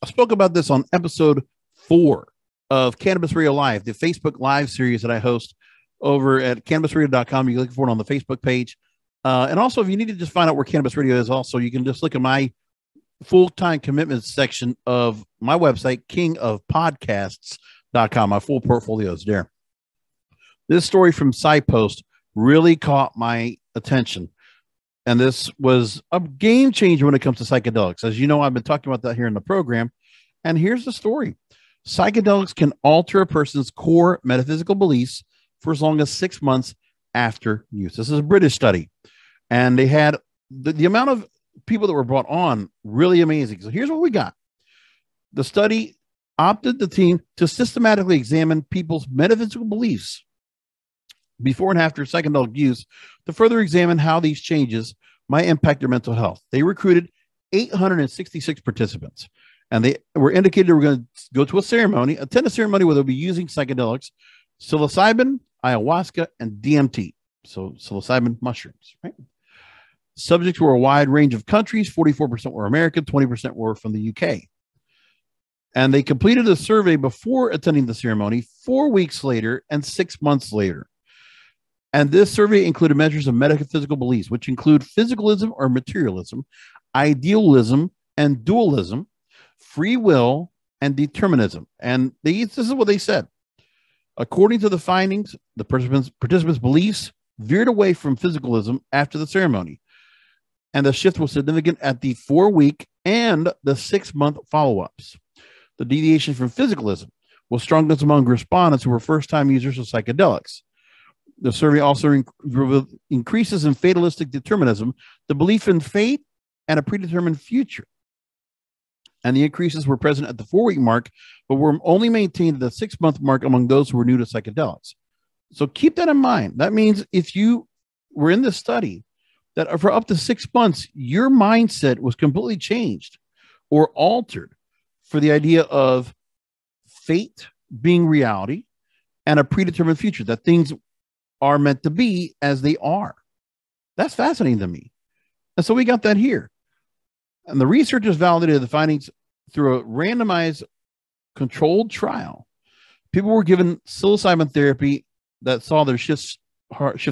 I spoke about this on episode 4 of Cannabis Radio Live, the Facebook Live series that I host over at cannabisradio.com. You can look for it on the Facebook page. And also, if you need to just find out where Cannabis Radio is, also, you can just look at my full-time commitments section of my website, kingofpodcasts.com. My full portfolio is there. This story from SciPost really caught my attention. And this was a game changer when it comes to psychedelics. As you know, I've been talking about that here in the program. And here's the story. Psychedelics can alter a person's core metaphysical beliefs for as long as 6 months after use. This is a British study. And they had the amount of people that were brought on really amazing. So here's what we got. The study opted the team to systematically examine people's metaphysical beliefs before and after psychedelic use to further examine how these changes might impact their mental health. They recruited 866 participants, and they were indicated they were going to go to a ceremony, attend a ceremony where they'll be using psychedelics, psilocybin, ayahuasca, and DMT. So psilocybin mushrooms, right? Subjects were a wide range of countries. 44% were American, 20% were from the UK. And they completed a survey before attending the ceremony, 4 weeks later, and 6 months later. And this survey included measures of metaphysical beliefs, which include physicalism or materialism, idealism and dualism, free will, and determinism. And this is what they said. According to the findings, the participants' beliefs veered away from physicalism after the ceremony. And the shift was significant at the 4-week and the 6-month follow-ups. The deviation from physicalism was strongest among respondents who were first-time users of psychedelics. The survey also revealed increases in fatalistic determinism, the belief in fate and a predetermined future. And the increases were present at the 4-week mark, but were only maintained at the 6-month mark among those who were new to psychedelics. So keep that in mind. That means if you were in this study, that for up to 6 months, your mindset was completely changed or altered for the idea of fate being reality and a predetermined future, that things are meant to be as they are. That's fascinating to me. And so we got that here. And the researchers validated the findings through a randomized controlled trial. People were given psilocybin therapy that saw their shift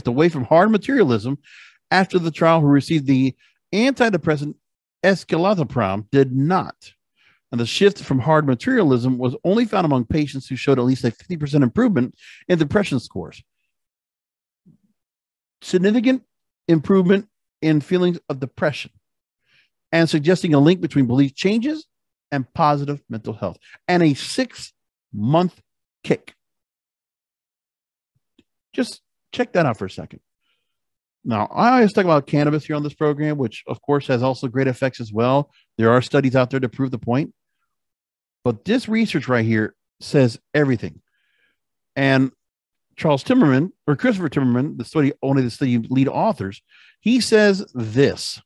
away from hard materialism after the trial, who received the antidepressant escitalopram did not. And the shift from hard materialism was only found among patients who showed at least a 50% improvement in depression scores. Significant improvement in feelings of depression, and suggesting a link between belief changes and positive mental health, and a 6-month kick. Just check that out for a second. Now, I always talk about cannabis here on this program, which of course has also great effects as well. There are studies out there to prove the point. But this research right here says everything. And Christopher Timmerman, one of the study lead authors, he says this: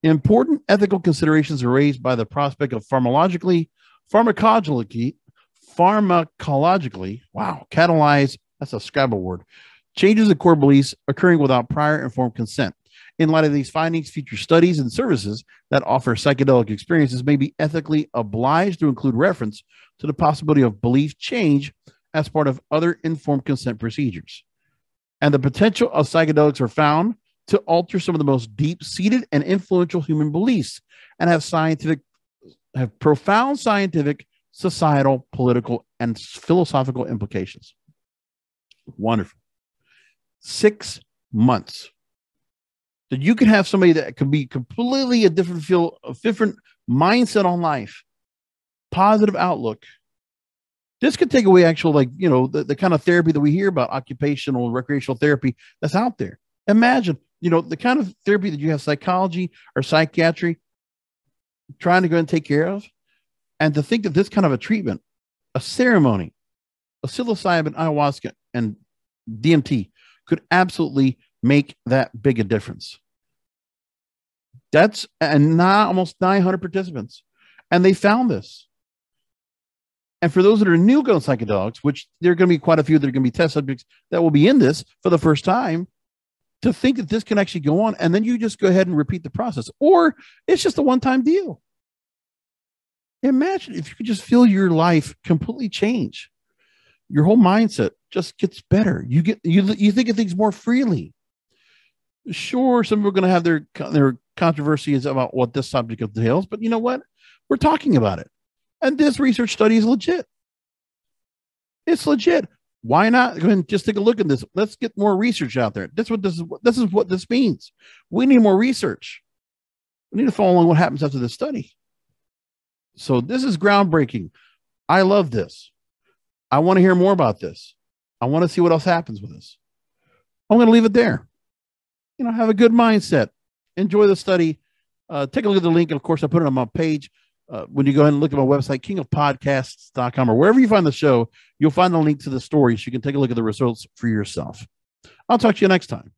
important ethical considerations are raised by the prospect of pharmacologically, catalyze, that's a Scrabble word, changes in core beliefs occurring without prior informed consent. In light of these findings, future studies and services that offer psychedelic experiences may be ethically obliged to include reference to the possibility of belief change as part of other informed consent procedures. And the potential of psychedelics are found to alter some of the most deep-seated and influential human beliefs and have profound scientific, societal, political, and philosophical implications. Wonderful. 6 months. That you can have somebody that can be completely a different mindset on life, positive outlook. This could take away actual, the kind of therapy that we hear about, occupational and recreational therapy that's out there. Imagine, the kind of therapy that you have psychology or psychiatry trying to go and take care of. And to think that this kind of a treatment, a ceremony, a psilocybin, ayahuasca, and DMT could absolutely make that big a difference. That's almost 900 participants. And they found this. And for those that are new to psychedelics, which there are going to be quite a few that are going to be test subjects that will be in this for the first time, to think that this can actually go on, and then you just go ahead and repeat the process. Or it's just a one-time deal. Imagine if you could just feel your life completely change. Your whole mindset just gets better. You think of things more freely. Sure, some people are going to have their controversies about what this subject entails, but you know what? We're talking about it. And this research study is legit. It's legit. Why not go ahead and just take a look at this? Let's get more research out there. This is what this means. We need more research. We need to follow along what happens after this study. So this is groundbreaking. I love this. I want to hear more about this. I want to see what else happens with this. I'm going to leave it there. Have a good mindset. Enjoy the study. Take a look at the link. And of course, I put it on my page. When you go ahead and look at my website, kingofpodcasts.com, or wherever you find the show, you'll find the link to the story so you can take a look at the results for yourself. I'll talk to you next time.